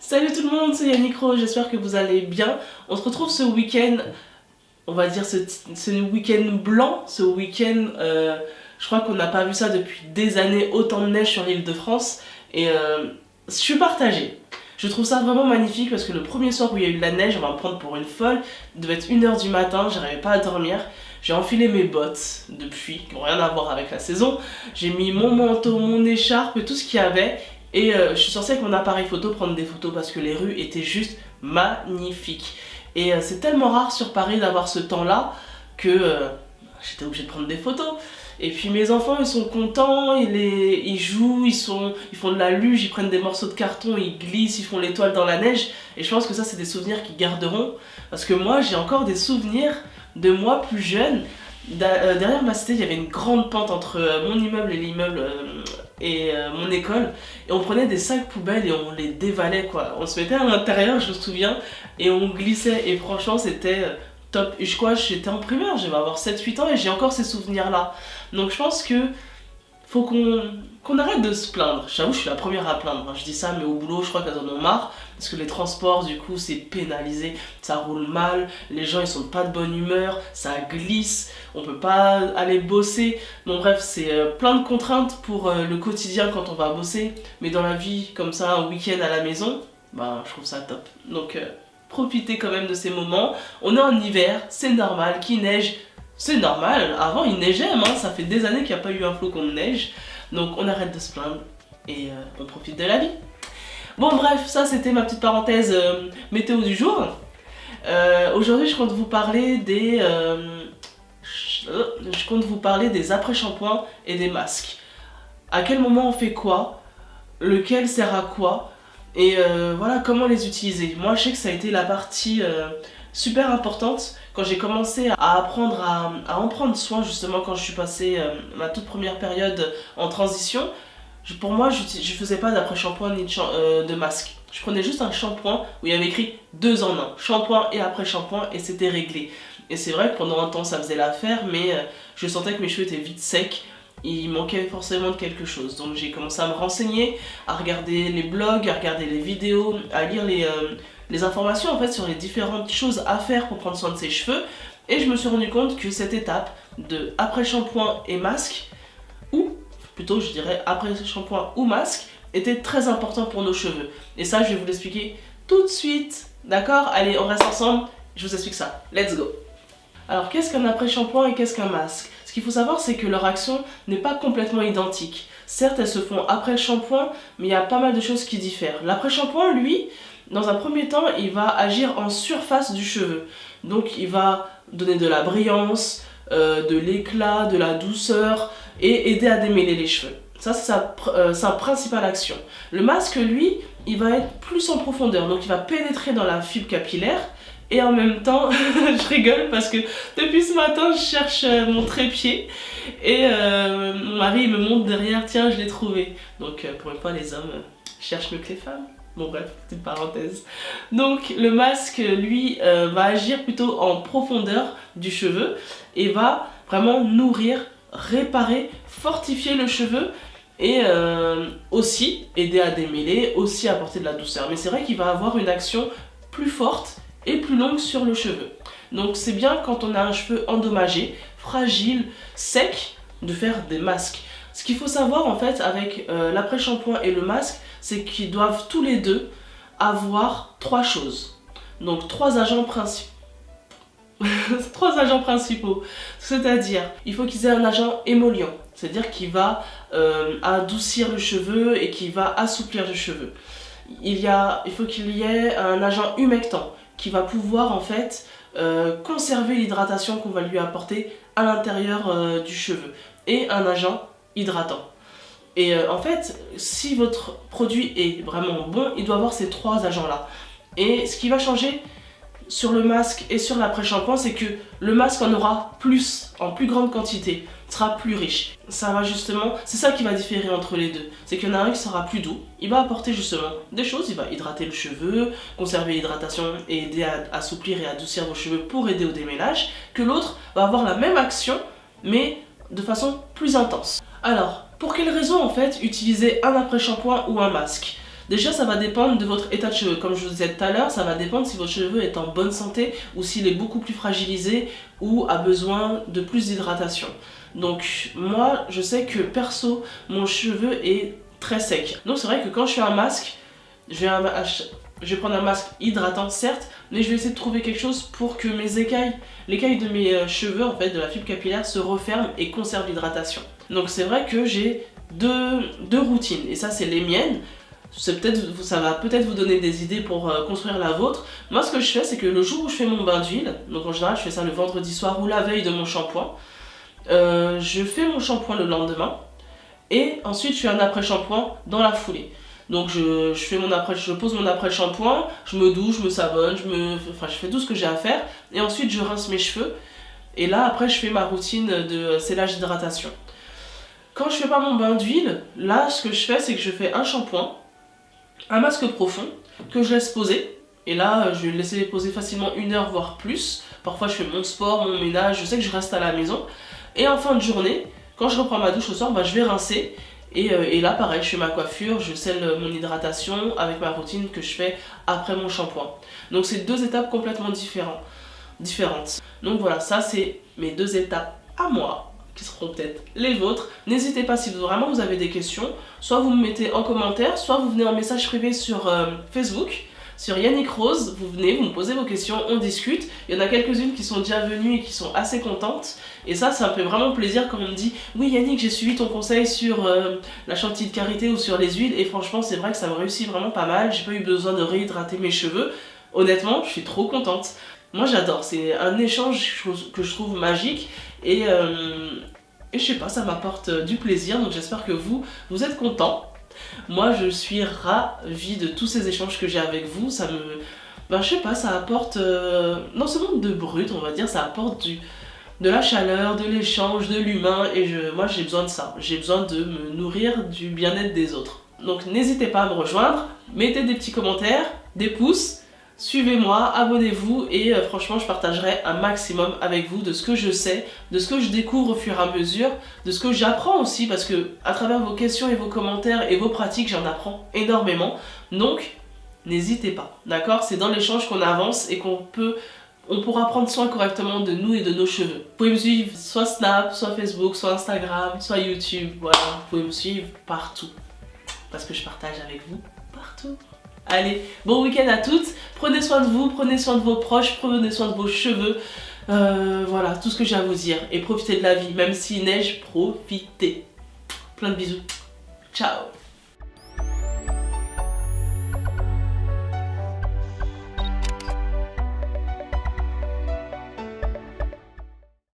Salut tout le monde, c'est Yannick Ro, j'espère que vous allez bien. On se retrouve ce week-end, on va dire ce week-end blanc, ce week-end, je crois qu'on n'a pas vu ça depuis des années, autant de neige sur l'île de France. Et je suis partagée. Je trouve ça vraiment magnifique parce que le premier soir où il y a eu de la neige, on va me prendre pour une folle, il devait être 1h du matin, j'arrivais pas à dormir. J'ai enfilé mes bottes depuis, qui n'ont rien à voir avec la saison. J'ai mis mon manteau, mon écharpe et tout ce qu'il y avait. Et je suis sortie avec mon appareil photo prendre des photos parce que les rues étaient juste magnifiques. Et c'est tellement rare sur Paris d'avoir ce temps-là que j'étais obligée de prendre des photos. Et puis mes enfants ils sont contents, ils jouent, ils font de la luge, ils prennent des morceaux de carton, ils glissent, ils font l'étoile dans la neige. Et je pense que ça c'est des souvenirs qu'ils garderont. Parce que moi j'ai encore des souvenirs de moi plus jeune. Derrière ma cité il y avait une grande pente entre mon immeuble et l'immeuble et mon école. Et on prenait des sacs poubelles et on les dévalait quoi. On se mettait à l'intérieur je me souviens et on glissait et franchement c'était... top. Et j'étais en primaire, je vais avoir 7-8 ans et j'ai encore ces souvenirs là. Donc je pense que faut qu'on arrête de se plaindre. J'avoue, je suis la première à plaindre. Je dis ça, mais au boulot, je crois qu'elles en ont marre. Parce que les transports, du coup, c'est pénalisé. Ça roule mal. Les gens, ils sont pas de bonne humeur. Ça glisse. On peut pas aller bosser. Bon, bref, c'est plein de contraintes pour le quotidien quand on va bosser. Mais dans la vie, comme ça, un week-end à la maison, bah, je trouve ça top. Donc, profitez quand même de ces moments. On est en hiver, c'est normal. Qu'il neige, c'est normal. Avant, il neigeait, hein. Ça fait des années qu'il n'y a pas eu un flocon de neige. Donc, on arrête de se plaindre et on profite de la vie. Bon, bref, ça, c'était ma petite parenthèse météo du jour. Aujourd'hui, je compte vous parler des après-shampoings et des masques. À quel moment on fait quoi? Lequel sert à quoi? Et voilà comment les utiliser. Moi je sais que ça a été la partie super importante quand j'ai commencé à apprendre à en prendre soin justement quand je suis passée ma toute première période en transition. Pour moi je faisais pas d'après-shampoing ni de masque. Je prenais juste un shampoing où il y avait écrit 2 en 1. Shampoing et après-shampoing et c'était réglé. Et c'est vrai que pendant un temps ça faisait l'affaire mais je sentais que mes cheveux étaient vite secs. Il manquait forcément de quelque chose. Donc j'ai commencé à me renseigner, à regarder les blogs, à regarder les vidéos, à lire les informations en fait sur les différentes choses à faire pour prendre soin de ses cheveux. Et je me suis rendu compte que cette étape de après shampoing et masque, ou plutôt je dirais après shampoing ou masque, était très important pour nos cheveux. Et ça je vais vous l'expliquer tout de suite. D'accord? Allez, on reste ensemble, je vous explique ça. Let's go! Alors qu'est-ce qu'un après-shampoing et qu'est-ce qu'un masque? Ce qu'il faut savoir c'est que leur action n'est pas complètement identique. Certes elles se font après le shampoing, mais il y a pas mal de choses qui diffèrent. L'après-shampoing lui, dans un premier temps, il va agir en surface du cheveu. Donc il va donner de la brillance, de l'éclat, de la douceur et aider à démêler les cheveux. Ça c'est sa principale action. Le masque lui, il va être plus en profondeur, donc il va pénétrer dans la fibre capillaire. Et en même temps, je rigole parce que depuis ce matin, je cherche mon trépied et mon mari il me montre derrière, tiens, je l'ai trouvé. Donc pour une fois, les hommes cherchent mieux que les femmes. Bon bref, petite parenthèse. Donc le masque, lui, va agir plutôt en profondeur du cheveu et va vraiment nourrir, réparer, fortifier le cheveu et aussi aider à démêler, aussi apporter de la douceur. Mais c'est vrai qu'il va avoir une action plus forte et plus longue sur le cheveu. Donc c'est bien quand on a un cheveu endommagé, fragile, sec, de faire des masques. Ce qu'il faut savoir en fait avec l'après-shampoing et le masque, c'est qu'ils doivent tous les deux avoir 3 choses. Donc 3 agents principaux. 3 agents principaux. C'est-à-dire, il faut qu'ils aient un agent émollient. C'est-à-dire qu'il va adoucir le cheveu et qui va assouplir le cheveu. Il faut qu'il y ait un agent humectant qui va pouvoir en fait conserver l'hydratation qu'on va lui apporter à l'intérieur du cheveu et un agent hydratant. Et en fait, si votre produit est vraiment bon, il doit avoir ces 3 agents là. Et ce qui va changer sur le masque et sur l'après-shampoing, c'est que le masque en aura plus, en plus grande quantité, sera plus riche. Ça va justement, c'est ça qui va différer entre les deux. C'est qu'il y en a un qui sera plus doux, il va apporter justement des choses, il va hydrater le cheveu, conserver l'hydratation et aider à assouplir et adoucir vos cheveux pour aider au démêlage, que l'autre va avoir la même action, mais de façon plus intense. Alors, pour quelles raisons en fait utiliser un après-shampoing ou un masque? Déjà, ça va dépendre de votre état de cheveux. Comme je vous disais tout à l'heure, ça va dépendre si votre cheveu est en bonne santé ou s'il est beaucoup plus fragilisé ou a besoin de plus d'hydratation. Donc moi, je sais que perso, mon cheveu est très sec. Donc c'est vrai que quand je fais un masque, je vais prendre un masque hydratant certes, mais je vais essayer de trouver quelque chose pour que l'écaille de mes cheveux, en fait, de la fibre capillaire, se referme et conserve l'hydratation. Donc c'est vrai que j'ai deux routines, et ça c'est les miennes. Ça va peut-être vous donner des idées pour construire la vôtre. Moi ce que je fais, c'est que le jour où je fais mon bain d'huile, donc en général je fais ça le vendredi soir ou la veille de mon shampoing, je fais mon shampoing le lendemain, et ensuite je fais un après-shampoing dans la foulée. Donc je pose mon après-shampoing, je me douche, je me savonne, je fais tout ce que j'ai à faire, et ensuite je rince mes cheveux, et là après je fais ma routine de sellage d'hydratation. Quand je fais pas mon bain d'huile, là ce que je fais, c'est que je fais un shampoing, un masque profond que je laisse poser, et là je vais le laisser poser facilement 1 heure voire plus. Parfois je fais mon sport, mon ménage, je sais que je reste à la maison, et en fin de journée, quand je reprends ma douche le soir, je vais rincer, et là pareil, je fais ma coiffure, je scelle mon hydratation avec ma routine que je fais après mon shampoing. Donc c'est 2 étapes complètement différentes. Donc voilà, ça c'est mes 2 étapes à moi, qui seront peut-être les vôtres. N'hésitez pas, si vraiment vous avez des questions, soit vous me mettez en commentaire, soit vous venez en message privé sur Facebook, sur Yannick Rose, vous venez, vous me posez vos questions, on discute. Il y en a quelques-unes qui sont déjà venues et qui sont assez contentes, et ça me fait vraiment plaisir quand on me dit « Oui Yannick, j'ai suivi ton conseil sur la chantilly de karité ou sur les huiles, et franchement c'est vrai que ça me réussit vraiment pas mal, j'ai pas eu besoin de réhydrater mes cheveux. » Honnêtement, je suis trop contente. Moi j'adore, c'est un échange que je trouve magique, et je sais pas, ça m'apporte du plaisir, donc j'espère que vous êtes contents. Moi je suis ravie de tous ces échanges que j'ai avec vous, ça me... je sais pas, ça apporte... dans ce monde de brut, on va dire, ça apporte de la chaleur, de l'échange, de l'humain, et moi j'ai besoin de ça. J'ai besoin de me nourrir du bien-être des autres. Donc n'hésitez pas à me rejoindre, mettez des petits commentaires, des pouces, suivez-moi, abonnez-vous, et franchement je partagerai un maximum avec vous de ce que je sais, de ce que je découvre au fur et à mesure, de ce que j'apprends aussi, parce que à travers vos questions et vos commentaires et vos pratiques, j'en apprends énormément. Donc n'hésitez pas, d'accord? C'est dans l'échange qu'on avance et on pourra prendre soin correctement de nous et de nos cheveux. Vous pouvez me suivre soit Snap, soit Facebook, soit Instagram, soit YouTube, voilà, vous pouvez me suivre partout, parce que je partage avec vous partout. Allez, bon week-end à toutes, prenez soin de vous, prenez soin de vos proches, prenez soin de vos cheveux, voilà, tout ce que j'ai à vous dire, et profitez de la vie, même s'il neige, profitez. Plein de bisous, ciao.